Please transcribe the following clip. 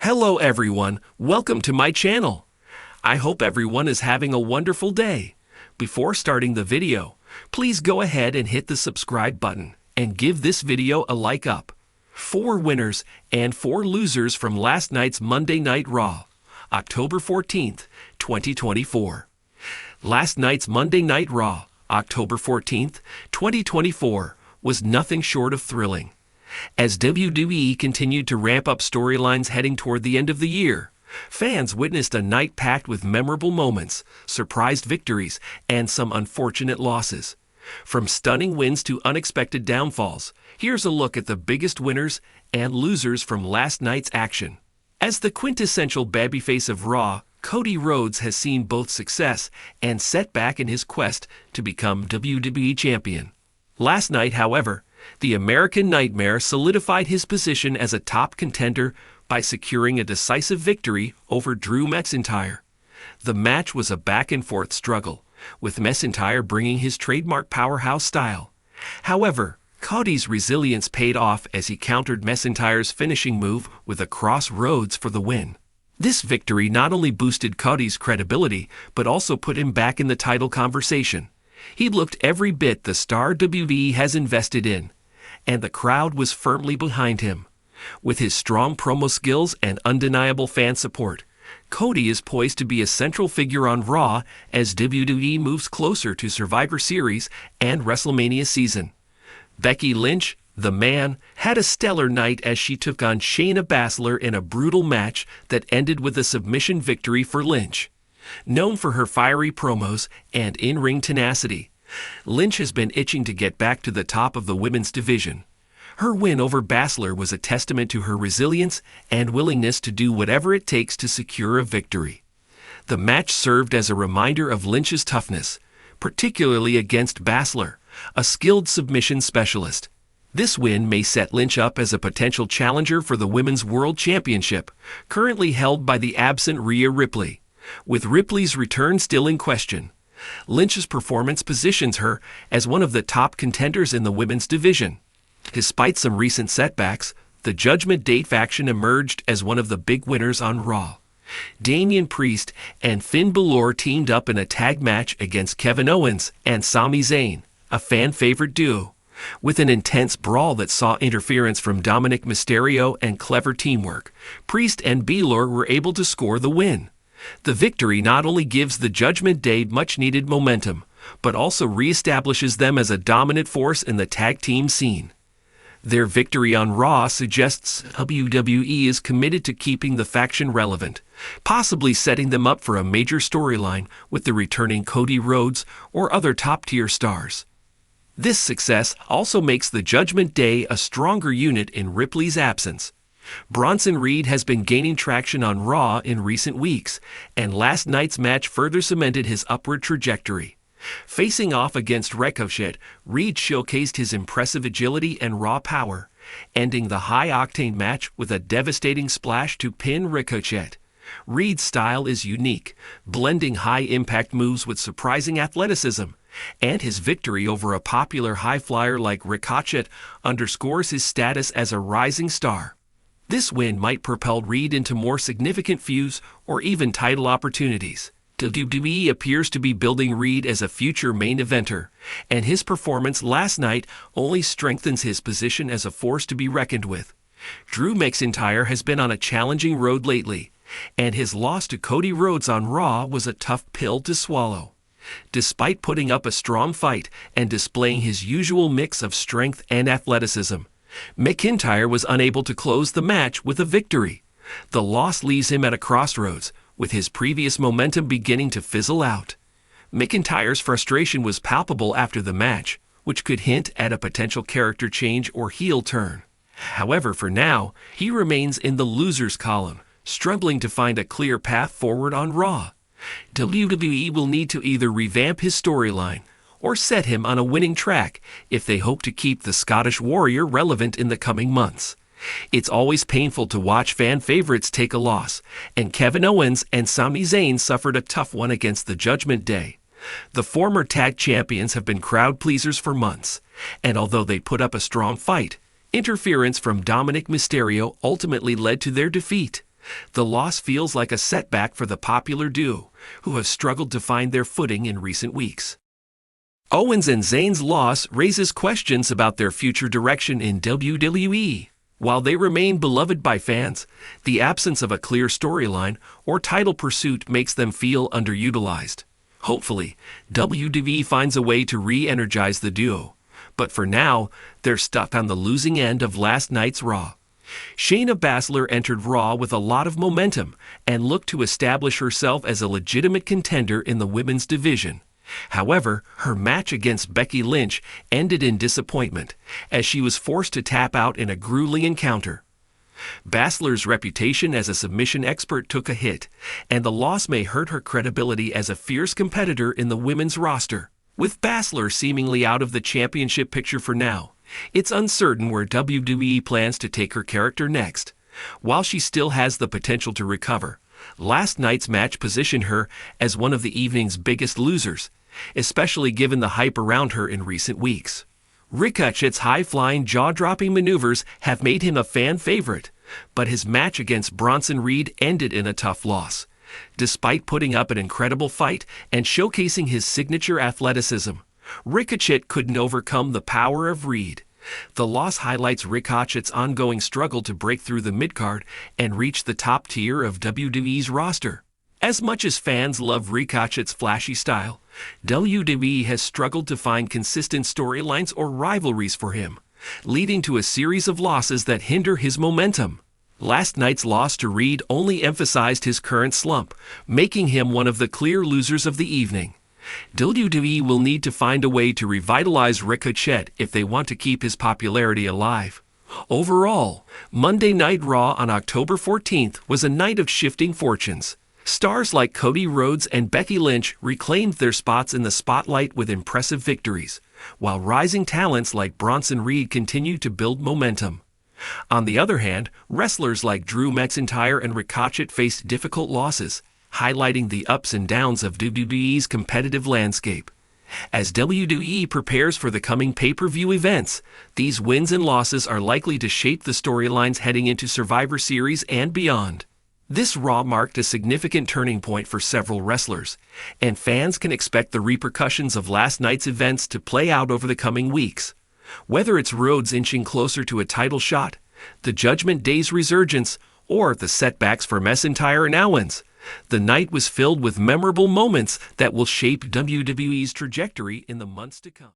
Hello everyone, welcome to my channel. I hope everyone is having a wonderful day. Before starting the video, please go ahead and hit the subscribe button and give this video a like up. 4 winners and 4 losers from last night's Monday Night Raw, October 14th, 2024. Last night's Monday Night Raw, October 14th, 2024, was nothing short of thrilling. As WWE continued to ramp up storylines heading toward the end of the year, fans witnessed a night packed with memorable moments, surprised victories, and some unfortunate losses. From stunning wins to unexpected downfalls, here's a look at the biggest winners and losers from last night's action. As the quintessential babyface of Raw, Cody Rhodes has seen both success and setback in his quest to become WWE Champion. Last night, however, the American Nightmare solidified his position as a top contender by securing a decisive victory over Drew McIntyre. The match was a back-and-forth struggle, with McIntyre bringing his trademark powerhouse style. However, Cody's resilience paid off as he countered McIntyre's finishing move with a cross Rhodes for the win. This victory not only boosted Cody's credibility, but also put him back in the title conversation. He looked every bit the star WWE has invested in, and the crowd was firmly behind him. With his strong promo skills and undeniable fan support, Cody is poised to be a central figure on Raw as WWE moves closer to Survivor Series and WrestleMania season. Becky Lynch, the Man, had a stellar night as she took on Shayna Baszler in a brutal match that ended with a submission victory for Lynch. Known for her fiery promos and in-ring tenacity, Lynch has been itching to get back to the top of the women's division. Her win over Baszler was a testament to her resilience and willingness to do whatever it takes to secure a victory. The match served as a reminder of Lynch's toughness, particularly against Baszler, a skilled submission specialist. This win may set Lynch up as a potential challenger for the Women's World Championship, currently held by the absent Rhea Ripley. With Ripley's return still in question, Lynch's performance positions her as one of the top contenders in the women's division. Despite some recent setbacks, the Judgment Day faction emerged as one of the big winners on Raw. Damian Priest and Finn Balor teamed up in a tag match against Kevin Owens and Sami Zayn, a fan-favorite duo, with an intense brawl that saw interference from Dominic Mysterio and clever teamwork. Priest and Balor were able to score the win. The victory not only gives the Judgment Day much-needed momentum, but also reestablishes them as a dominant force in the tag team scene. Their victory on Raw suggests WWE is committed to keeping the faction relevant, possibly setting them up for a major storyline with the returning Cody Rhodes or other top-tier stars. This success also makes the Judgment Day a stronger unit in Ripley's absence. Bronson Reed has been gaining traction on Raw in recent weeks, and last night's match further cemented his upward trajectory. Facing off against Ricochet, Reed showcased his impressive agility and raw power, ending the high-octane match with a devastating splash to pin Ricochet. Reed's style is unique, blending high-impact moves with surprising athleticism, and his victory over a popular high-flyer like Ricochet underscores his status as a rising star. This win might propel Reed into more significant feuds or even title opportunities. WWE appears to be building Reed as a future main eventer, and his performance last night only strengthens his position as a force to be reckoned with. Drew McIntyre has been on a challenging road lately, and his loss to Cody Rhodes on Raw was a tough pill to swallow. Despite putting up a strong fight and displaying his usual mix of strength and athleticism, McIntyre was unable to close the match with a victory. The loss leaves him at a crossroads, with his previous momentum beginning to fizzle out. McIntyre's frustration was palpable after the match, which could hint at a potential character change or heel turn. However, for now, he remains in the losers column, struggling to find a clear path forward on Raw. WWE will need to either revamp his storyline or set him on a winning track if they hope to keep the Scottish Warrior relevant in the coming months. It's always painful to watch fan favorites take a loss, and Kevin Owens and Sami Zayn suffered a tough one against the Judgment Day. The former tag champions have been crowd pleasers for months, and although they put up a strong fight, interference from Dominic Mysterio ultimately led to their defeat. The loss feels like a setback for the popular duo, who have struggled to find their footing in recent weeks. Owens and Zayn's loss raises questions about their future direction in WWE. While they remain beloved by fans, the absence of a clear storyline or title pursuit makes them feel underutilized. Hopefully, WWE finds a way to re-energize the duo, but for now, they're stuck on the losing end of last night's Raw. Shayna Baszler entered Raw with a lot of momentum and looked to establish herself as a legitimate contender in the women's division. However, her match against Becky Lynch ended in disappointment, as she was forced to tap out in a grueling encounter. Baszler's reputation as a submission expert took a hit, and the loss may hurt her credibility as a fierce competitor in the women's roster. With Baszler seemingly out of the championship picture for now, it's uncertain where WWE plans to take her character next. While she still has the potential to recover, last night's match positioned her as one of the evening's biggest losers, especially given the hype around her in recent weeks. Ricochet's high-flying, jaw-dropping maneuvers have made him a fan favorite, but his match against Bronson Reed ended in a tough loss. Despite putting up an incredible fight and showcasing his signature athleticism, Ricochet couldn't overcome the power of Reed. The loss highlights Ricochet's ongoing struggle to break through the mid-card and reach the top tier of WWE's roster. As much as fans love Ricochet's flashy style, WWE has struggled to find consistent storylines or rivalries for him, leading to a series of losses that hinder his momentum. Last night's loss to Reed only emphasized his current slump, making him one of the clear losers of the evening. WWE will need to find a way to revitalize Ricochet if they want to keep his popularity alive. Overall, Monday Night Raw on October 14th was a night of shifting fortunes. Stars like Cody, Rhodes, and Becky Lynch reclaimed their spots in the spotlight with impressive victories, while rising talents like Bronson Reed continued to build momentum. On the other hand, wrestlers like Drew McIntyre and Ricochet faced difficult losses, highlighting the ups and downs of WWE's competitive landscape. As WWE prepares for the coming pay-per-view events, these wins and losses are likely to shape the storylines heading into Survivor Series and beyond. This Raw marked a significant turning point for several wrestlers, and fans can expect the repercussions of last night's events to play out over the coming weeks. Whether it's Rhodes inching closer to a title shot, the Judgment Day's resurgence, or the setbacks for McIntyre and Owens, the night was filled with memorable moments that will shape WWE's trajectory in the months to come.